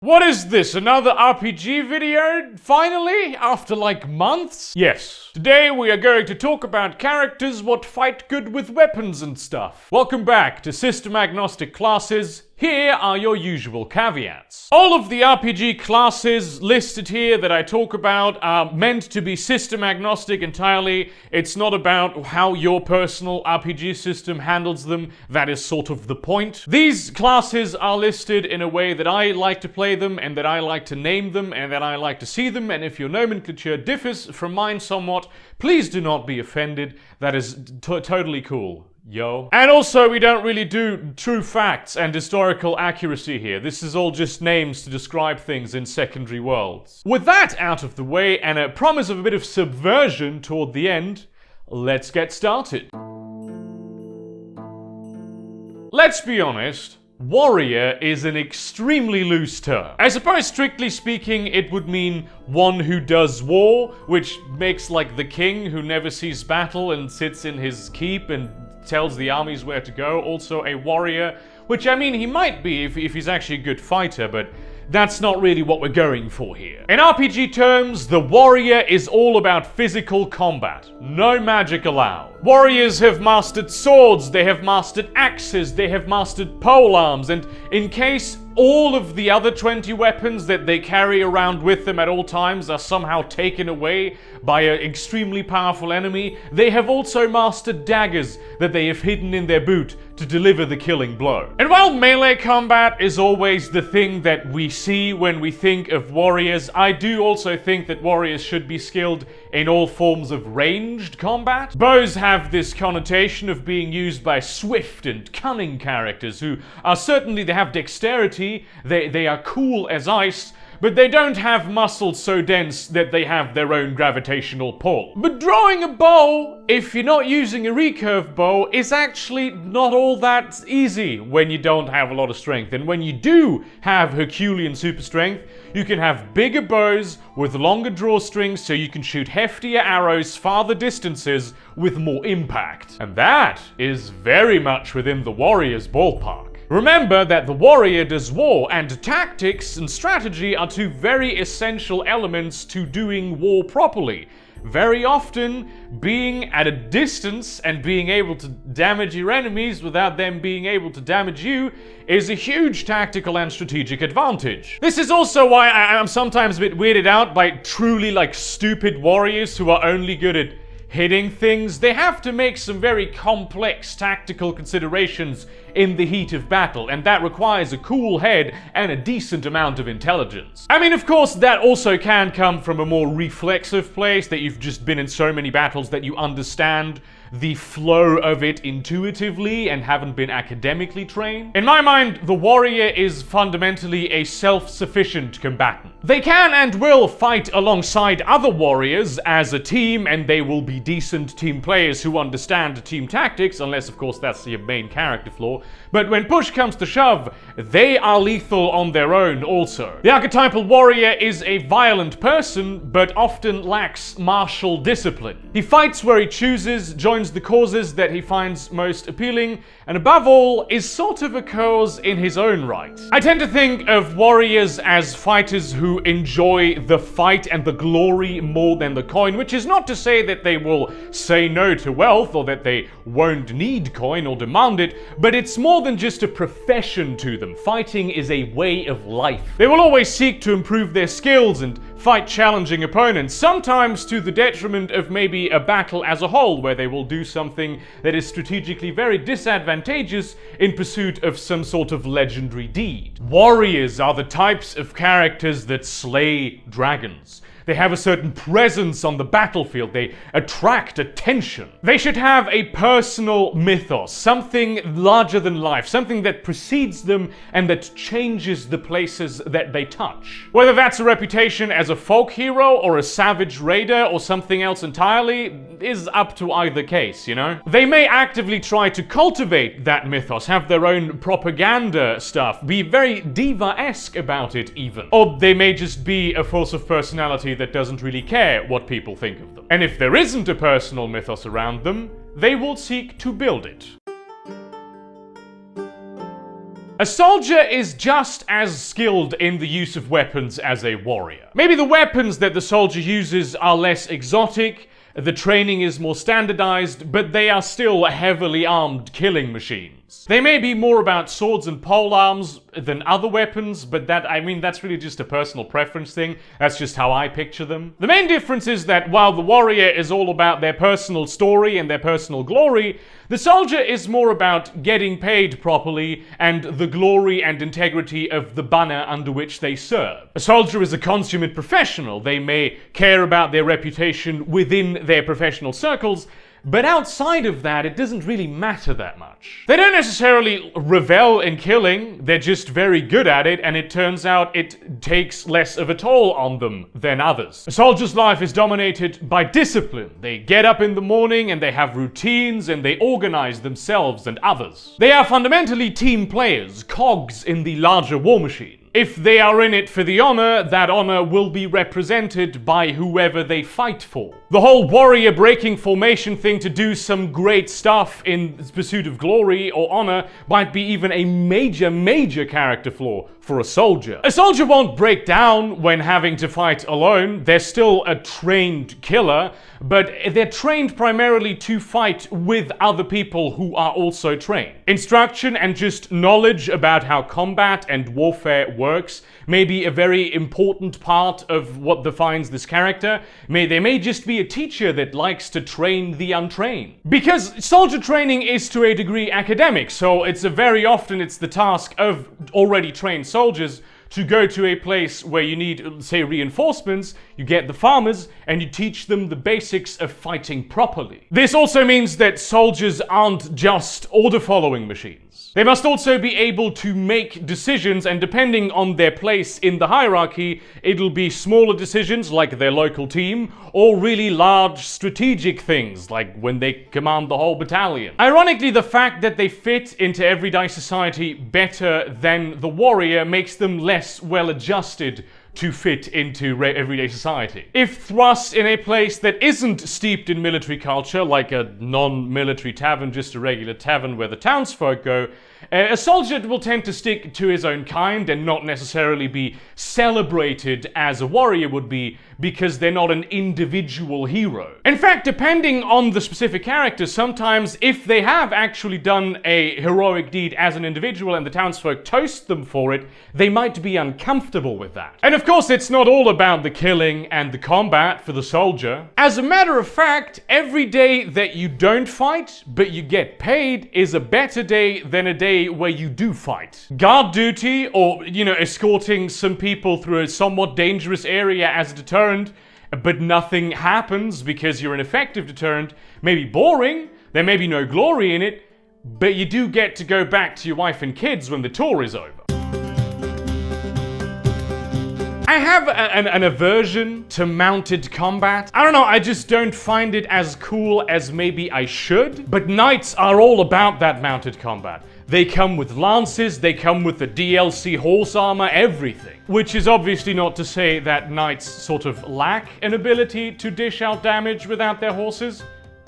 What is this, another RPG video? Finally? After like months? Yes. Today we are going to talk about characters what fight good with weapons and stuff. Welcome back to System Agnostic Classes. Here are your usual caveats. All of the RPG classes listed here that I talk about are meant to be system agnostic entirely. It's not about how your personal RPG system handles them. That is sort of the point. These classes are listed in a way that I like to play them, and that I like to name them, and that I like to see them, and if your nomenclature differs from mine somewhat, please do not be offended. That is totally cool. Yo. And also, we don't really do true facts and historical accuracy here. This is all just names to describe things in secondary worlds. With that out of the way, and a promise of a bit of subversion toward the end, let's get started. Let's be honest. Warrior is an extremely loose term. I suppose strictly speaking it would mean one who does war, which makes like the king who never sees battle and sits in his keep and tells the armies where to go, also a warrior, which I mean he might be if he's actually a good fighter, but that's not really what we're going for here. In RPG terms, the warrior is all about physical combat. No magic allowed. Warriors have mastered swords, they have mastered axes, they have mastered polearms, and in case all of the other 20 weapons that they carry around with them at all times are somehow taken away by an extremely powerful enemy, they have also mastered daggers that they have hidden in their boot to deliver the killing blow. And while melee combat is always the thing that we see when we think of warriors, I do also think that warriors should be skilled in all forms of ranged combat. Bows have this connotation of being used by swift and cunning characters who are certainly, they have dexterity, they are cool as ice, but they don't have muscles so dense that they have their own gravitational pull. But drawing a bow, if you're not using a recurve bow, is actually not all that easy when you don't have a lot of strength. And when you do have Herculean super strength, you can have bigger bows with longer drawstrings so you can shoot heftier arrows farther distances with more impact. And that is very much within the warrior's ballpark. Remember that the warrior does war, and tactics and strategy are two very essential elements to doing war properly. Very often, being at a distance and being able to damage your enemies without them being able to damage you is a huge tactical and strategic advantage. This is also why I'm sometimes a bit weirded out by truly stupid warriors who are only good at hitting things. They have to make some very complex tactical considerations in the heat of battle, and that requires a cool head and a decent amount of intelligence. I mean, of course, that also can come from a more reflexive place, that you've just been in so many battles that you understand the flow of it intuitively and haven't been academically trained. In my mind, the warrior is fundamentally a self-sufficient combatant. They can and will fight alongside other warriors as a team, and they will be decent team players who understand team tactics, unless of course that's your main character flaw. But when push comes to shove, they are lethal on their own also. The archetypal warrior is a violent person, but often lacks martial discipline. He fights where he chooses, joins the causes that he finds most appealing, and above all, is sort of a cause in his own right. I tend to think of warriors as fighters who enjoy the fight and the glory more than the coin, which is not to say that they will say no to wealth or that they won't need coin or demand it, but it's more than just a profession to them. Fighting is a way of life. They will always seek to improve their skills and fight challenging opponents, sometimes to the detriment of maybe a battle as a whole, where they will do something that is strategically very disadvantageous in pursuit of some sort of legendary deed. Warriors are the types of characters that slay dragons. They have a certain presence on the battlefield. They attract attention. They should have a personal mythos, something larger than life, something that precedes them and that changes the places that they touch. Whether that's a reputation as a folk hero or a savage raider or something else entirely is up to either case, you know? They may actively try to cultivate that mythos, have their own propaganda stuff, be very diva-esque about it even. Or they may just be a force of personality that doesn't really care what people think of them. And if there isn't a personal mythos around them, they will seek to build it. A soldier is just as skilled in the use of weapons as a warrior. Maybe the weapons that the soldier uses are less exotic, the training is more standardized, but they are still heavily armed killing machines. They may be more about swords and polearms than other weapons, but that's really just a personal preference thing. That's just how I picture them. The main difference is that while the warrior is all about their personal story and their personal glory, the soldier is more about getting paid properly and the glory and integrity of the banner under which they serve. A soldier is a consummate professional. They may care about their reputation within their professional circles, but outside of that, it doesn't really matter that much. They don't necessarily revel in killing, they're just very good at it, and it turns out it takes less of a toll on them than others. A soldier's life is dominated by discipline. They get up in the morning and they have routines and they organize themselves and others. They are fundamentally team players, cogs in the larger war machine. If they are in it for the honor, that honor will be represented by whoever they fight for. The whole warrior breaking formation thing to do some great stuff in pursuit of glory or honor might be even a major character flaw for a soldier. A soldier won't break down when having to fight alone. They're still a trained killer, but they're trained primarily to fight with other people who are also trained. Instruction and just knowledge about how combat and warfare works may be a very important part of what defines this character. They may just be a teacher that likes to train the untrained. Because soldier training is to a degree academic, so it's the task of already trained soldiers to go to a place where you need, say, reinforcements, you get the farmers, and you teach them the basics of fighting properly. This also means that soldiers aren't just order-following machines. They must also be able to make decisions, and depending on their place in the hierarchy, it'll be smaller decisions like their local team, or really large strategic things like when they command the whole battalion. Ironically, the fact that they fit into everyday society better than the warrior makes them less well-adjusted to fit into everyday society. If thrust in a place that isn't steeped in military culture, like a non-military tavern, just a regular tavern where the townsfolk go, a soldier will tend to stick to his own kind and not necessarily be celebrated as a warrior would be, because they're not an individual hero. In fact, depending on the specific character, sometimes if they have actually done a heroic deed as an individual and the townsfolk toast them for it, they might be uncomfortable with that. And of course, it's not all about the killing and the combat for the soldier. As a matter of fact, every day that you don't fight, but you get paid, is a better day than a day where you do fight. Guard duty, or, escorting some people through a somewhat dangerous area as a deterrent, but nothing happens because you're an effective deterrent, may be boring, there may be no glory in it, but you do get to go back to your wife and kids when the tour is over. I have an aversion to mounted combat. I don't know, I just don't find it as cool as maybe I should. But knights are all about that mounted combat. They come with lances, they come with the DLC horse armor, everything. Which is obviously not to say that knights sort of lack an ability to dish out damage without their horses.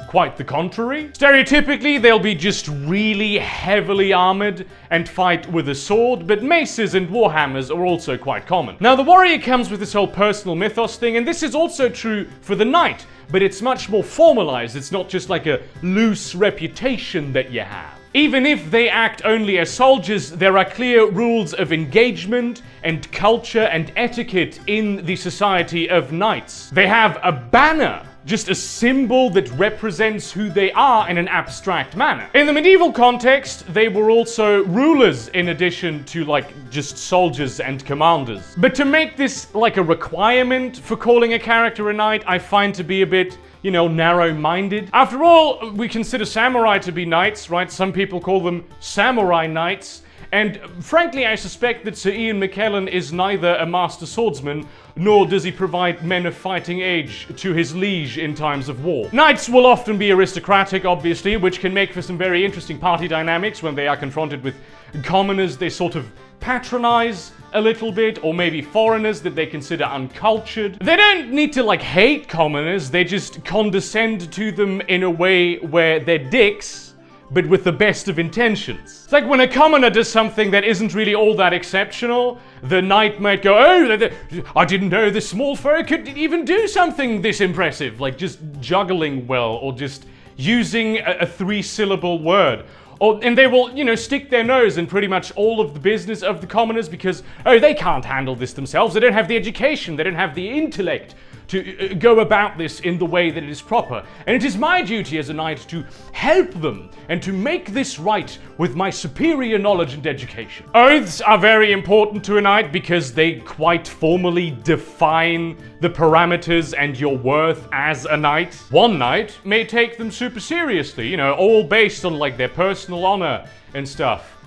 Quite the contrary. Stereotypically, they'll be just really heavily armored and fight with a sword, but maces and warhammers are also quite common. Now, the warrior comes with this whole personal mythos thing, and this is also true for the knight, but it's much more formalized. It's not just like a loose reputation that you have. Even if they act only as soldiers, there are clear rules of engagement and culture and etiquette in the society of knights. They have a banner, just a symbol that represents who they are in an abstract manner. In the medieval context, they were also rulers in addition to just soldiers and commanders. But to make this like a requirement for calling a character a knight, I find to be a bit, narrow-minded. After all, we consider samurai to be knights, right? Some people call them samurai knights. And frankly, I suspect that Sir Ian McKellen is neither a master swordsman, nor does he provide men of fighting age to his liege in times of war. Knights will often be aristocratic, obviously, which can make for some very interesting party dynamics when they are confronted with commoners they sort of patronize a little bit, or maybe foreigners that they consider uncultured. They don't need to hate commoners, they just condescend to them in a way where they're dicks, but with the best of intentions. It's like when a commoner does something that isn't really all that exceptional, the knight might go, oh, I didn't know the small folk could even do something this impressive, like just juggling well, or just using a three-syllable word. And they will, stick their nose in pretty much all of the business of the commoners because, oh, they can't handle this themselves. They don't have the education. They don't have the intellect to go about this in the way that it is proper. And it is my duty as a knight to help them and to make this right with my superior knowledge and education. Oaths are very important to a knight because they quite formally define the parameters and your worth as a knight. One knight may take them super seriously, all based on like their personal honor and stuff.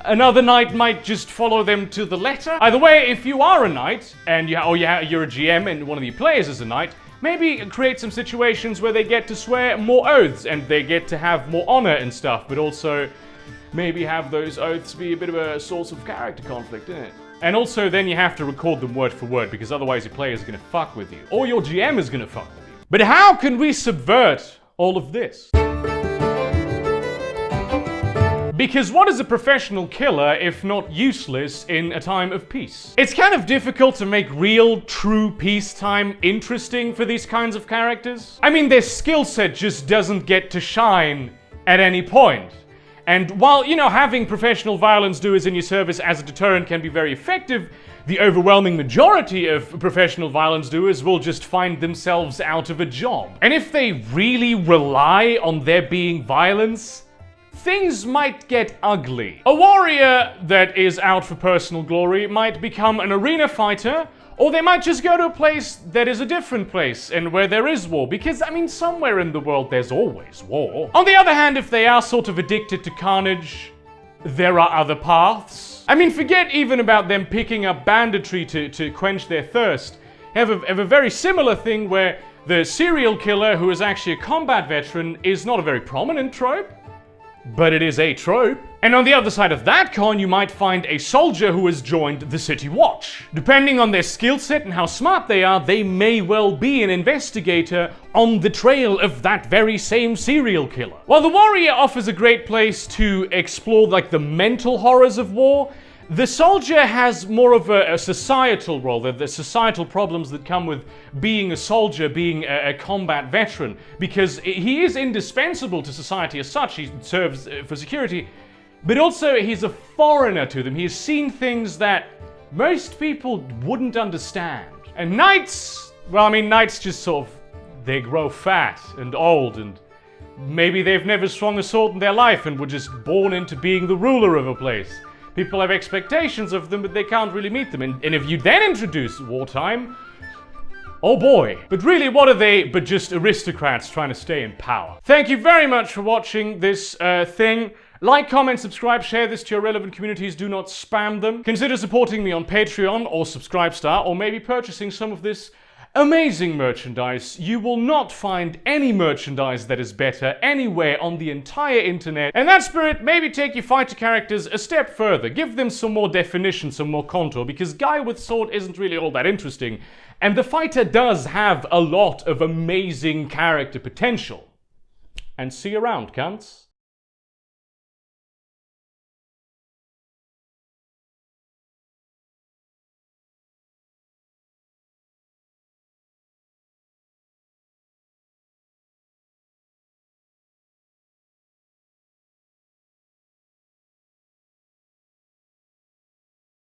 Another knight might just follow them to the letter. Either way, if you are a knight, and you're a GM and one of your players is a knight, maybe create some situations where they get to swear more oaths and they get to have more honor and stuff, but also maybe have those oaths be a bit of a source of character conflict, isn't it? And also then you have to record them word for word because otherwise your player is going to fuck with you. Or your GM is going to fuck with you. But how can we subvert all of this? Because what is a professional killer if not useless in a time of peace? It's kind of difficult to make real, true peacetime interesting for these kinds of characters. I mean, their skill set just doesn't get to shine at any point. And while, having professional violence doers in your service as a deterrent can be very effective, the overwhelming majority of professional violence doers will just find themselves out of a job. And if they really rely on there being violence, things might get ugly. A warrior that is out for personal glory might become an arena fighter, or they might just go to a place that is a different place and where there is war, because, somewhere in the world there's always war. On the other hand, if they are sort of addicted to carnage, there are other paths. Forget even about them picking up banditry to quench their thirst. Have a very similar thing where the serial killer who is actually a combat veteran is not a very prominent trope, but it is a trope. And on the other side of that coin, you might find a soldier who has joined the City Watch. Depending on their skill set and how smart they are, they may well be an investigator on the trail of that very same serial killer. While the warrior offers a great place to explore the mental horrors of war, the soldier has more of a societal role, the societal problems that come with being a soldier, being a combat veteran, because he is indispensable to society as such. He serves for security, but also he's a foreigner to them. He has seen things that most people wouldn't understand. And knights, knights just they grow fat and old, and maybe they've never swung a sword in their life and were just born into being the ruler of a place. People have expectations of them, but they can't really meet them. And if you then introduce wartime, oh boy. But really, what are they but just aristocrats trying to stay in power? Thank you very much for watching this thing. Like, comment, subscribe, share this to your relevant communities. Do not spam them. Consider supporting me on Patreon or Subscribestar, or maybe purchasing some of this amazing merchandise. You will not find any merchandise that is better anywhere on the entire internet. And that spirit, maybe take your fighter characters a step further. Give them some more definition, some more contour, because guy with sword isn't really all that interesting. And the fighter does have a lot of amazing character potential. And see you around, cunts.